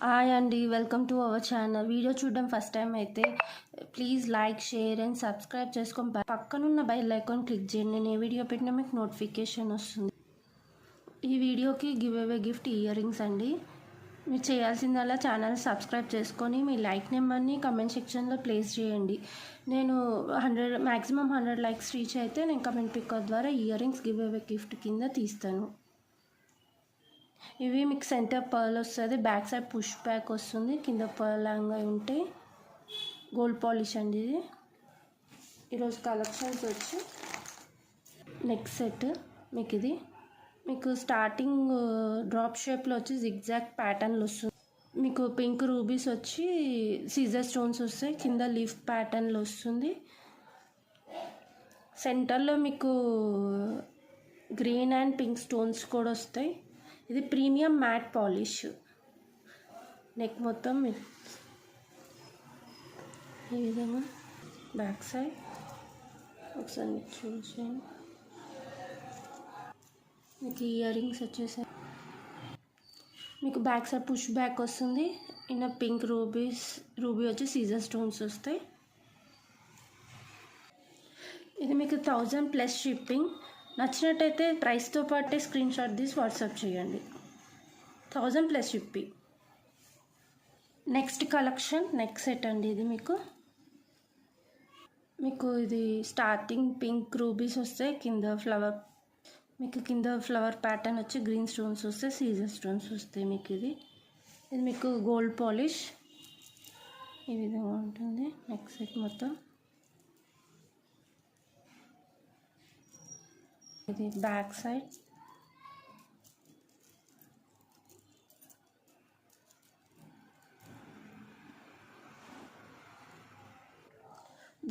Hi అండి, welcome to our channel. Video చూడడం first time అయితే please like, share and subscribe చేసుకొని పక్కనున్న బెల్ ఐకాన్ క్లిక్ చేయండి. నేను ఏ వీడియో పెట్టినా మీకు నోటిఫికేషన్ వస్తుంది. ఈ వీడియోకి give away gift ear rings అండి. మీరు చేయాల్సిందల్లా ఛానల్ సబ్స్క్రైబ్ చేసుకొని మీ లైక్ నెంబర్ని కమెంట్ సెక్షన్లో ప్లేస్ చేయండి. నేను మ్యాక్సిమం 100 లైక్స్ రీచ్ అయితే నేను కమెంట్ పికప్ ద్వారా ear rings give away gift కింద తీస్తాను. ఇవి మీకు సెంటర్ పర్ల్ వస్తుంది, బ్యాక్ సైడ్ పుష్ బ్యాక్ వస్తుంది, కింద పర్ల్ లాగా ఉంటాయి. గోల్డ్ పాలిష్ అండి ఇది. ఈరోజు కలెక్షన్స్ వచ్చి నెక్ సెట్ మీకు ఇది మీకు స్టార్టింగ్ డ్రాప్ షేప్లో వచ్చి జిగ్జాగ్ ప్యాటర్న్లు వస్తుంది. మీకు పింక్ రూబీస్ వచ్చి సీజర్ స్టోన్స్ వస్తాయి, కింద లీఫ్ ప్యాటర్న్లు వస్తుంది. సెంటర్లో మీకు గ్రీన్ అండ్ పింక్ స్టోన్స్ కూడా వస్తాయి. ఇది ప్రీమియం మ్యాట్ పాలిష్. నెక్ మొత్తం ఈ విధంగా బ్యాక్ సైడ్ ఒకసారి చూసేయండి. మీకు ఇయర్ రింగ్స్ వచ్చేసాయి. మీకు బ్యాక్ సైడ్ పుష్ బ్యాక్ వస్తుంది. ఇన్న పింక్ రూబీ వచ్చి సీజర్ స్టోన్స్ వస్తాయి. ఇది మీకు 1000 ప్లస్ షిప్పింగ్. నచ్చినట్టయితే ప్రైస్తో పాటే స్క్రీన్ షాట్ తీసి వాట్సాప్ చేయండి. 1000 plus shipping. Next collection neck set అండి. ఇది మీకు ఇది స్టార్టింగ్ పింక్ రూబీస్ వస్తాయి, కింద ఫ్లవర్ ప్యాటర్న్ వచ్చి గ్రీన్ స్టోన్స్ వస్తాయి, సీజర్ స్టోన్స్ వస్తాయి. ఇది మీకు గోల్డ్ పాలిష్ ఈ విధంగా ఉంటుంది. నెక్ సెట్ మొత్తం ఇది బ్యాక్ సైడ్.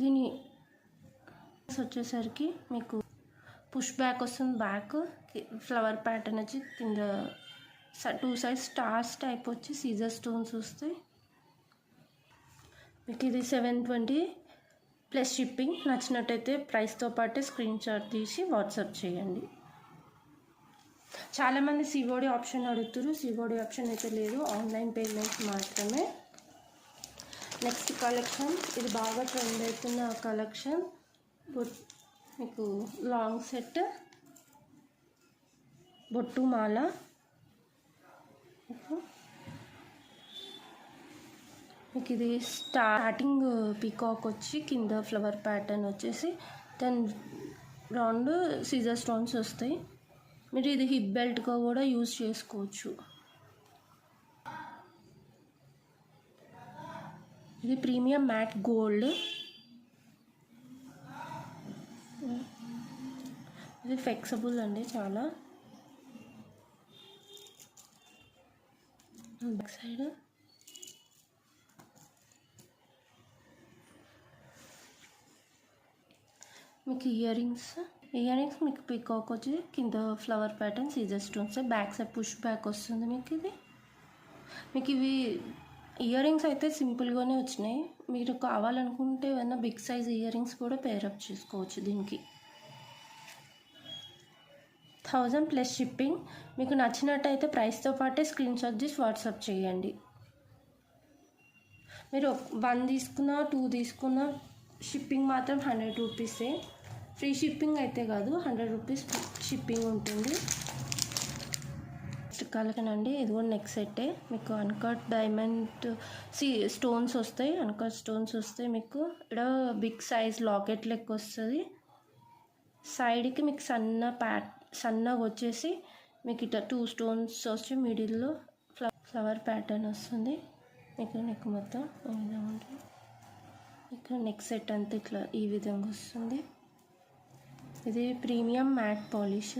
దీని వచ్చేసరికి మీకు పుష్ బ్యాక్ వస్తుంది. బ్యాక్ ఫ్లవర్ ప్యాటర్న్ వచ్చి కింద 2 సైడ్స్ స్టార్స్ టైప్ వచ్చి సీజర్ స్టోన్స్ వస్తాయి. మీకు ఇది 720 ప్లస్ షిప్పింగ్. నచ్చినట్టయితే ప్రైస్తో పాటే స్క్రీన్ షాట్ తీసి వాట్సాప్ చేయండి. చాలామంది సిఓడి ఆప్షన్ అడుగుతారు. సిఓడి ఆప్షన్ అయితే లేదు, ఆన్లైన్ పేమెంట్స్ మాత్రమే. నెక్స్ట్ కలెక్షన్ ఇది బాగా ట్రెండ్ అవుతున్న కలెక్షన్. మీకు లాంగ్ సెట్ బొట్టు మాల. మీకు ఇది స్టార్టింగ్ పీకాక్ వచ్చి కింద ఫ్లవర్ ప్యాటర్న్ వచ్చేసి దాని రౌండ్ సీజర్ స్టోన్స్ వస్తాయి. మీరు ఇది హిప్ బెల్ట్గా కూడా యూజ్ చేసుకోవచ్చు. ఇది ప్రీమియం మ్యాట్ గోల్డ్. ఇది ఫ్లెక్సిబుల్ అండి చాలా. బ్యాక్ సైడ్ మీకు ఇయర్ రింగ్స్ మీకు పీకాక్ వచ్చి కింద ఫ్లవర్ ప్యాటర్న్ సీజర్ stones, back side push back వస్తుంది. మీకు ఇవి ఇయర్ రింగ్స్ అయితే సింపుల్గానే వచ్చినాయి. మీరు కావాలనుకుంటే ఏమైనా బిగ్ సైజ్ ఇయర్ రింగ్స్ కూడా పేరప్ చేసుకోవచ్చు. దీనికి 1000 ప్లస్ షిప్పింగ్. మీకు నచ్చినట్టయితే ప్రైస్తో పాటే స్క్రీన్ షాట్ తీసి వాట్సాప్ చేయండి. మీరు 1 తీసుకున్నా 2 తీసుకున్నా షిప్పింగ్ మాత్రం 100 రూపీసే. ఫ్రీ షిప్పింగ్ అయితే కాదు, 100 రూపీస్ షిప్పింగ్ ఉంటుంది. కలకనండి ఇది కూడా నెక్ సెట్టే. మీకు అన్కట్ డైమండ్ స్టోన్స్ వస్తాయి, అన్కట్ స్టోన్స్ వస్తాయి. మీకు ఇక్కడ బిగ్ సైజ్ లాకెట్ లెక్క వస్తుంది. సైడ్కి మీకు సన్నగా వచ్చేసి మీకు ఇట్లా 2 స్టోన్స్ వచ్చి మిడిల్లో ఫ్లవర్ ప్యాటర్న్ వస్తుంది. మీకు నెక్ మొత్తం ఈ విధంగా ఉంటుంది. ఇక్కడ నెక్ సెట్ అంతా ఇట్లా ఈ విధంగా వస్తుంది. ఇది premium matte polish.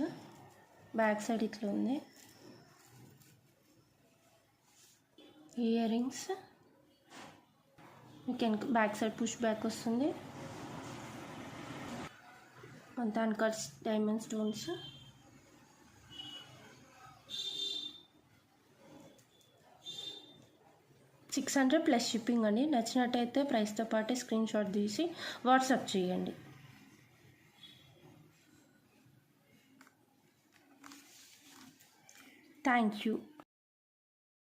Back side ఇట్లా ఉంది. ఇయర్ రింగ్స్ మీకు బ్యాక్ సైడ్ పుష్ బ్యాక్ వస్తుంది. అంతా uncut diamond stones. $600 plus shipping అండి. నచ్చినట్టయితే ప్రైస్తో పాటే స్క్రీన్ షాట్ తీసి వాట్సాప్ చేయండి. Thank you.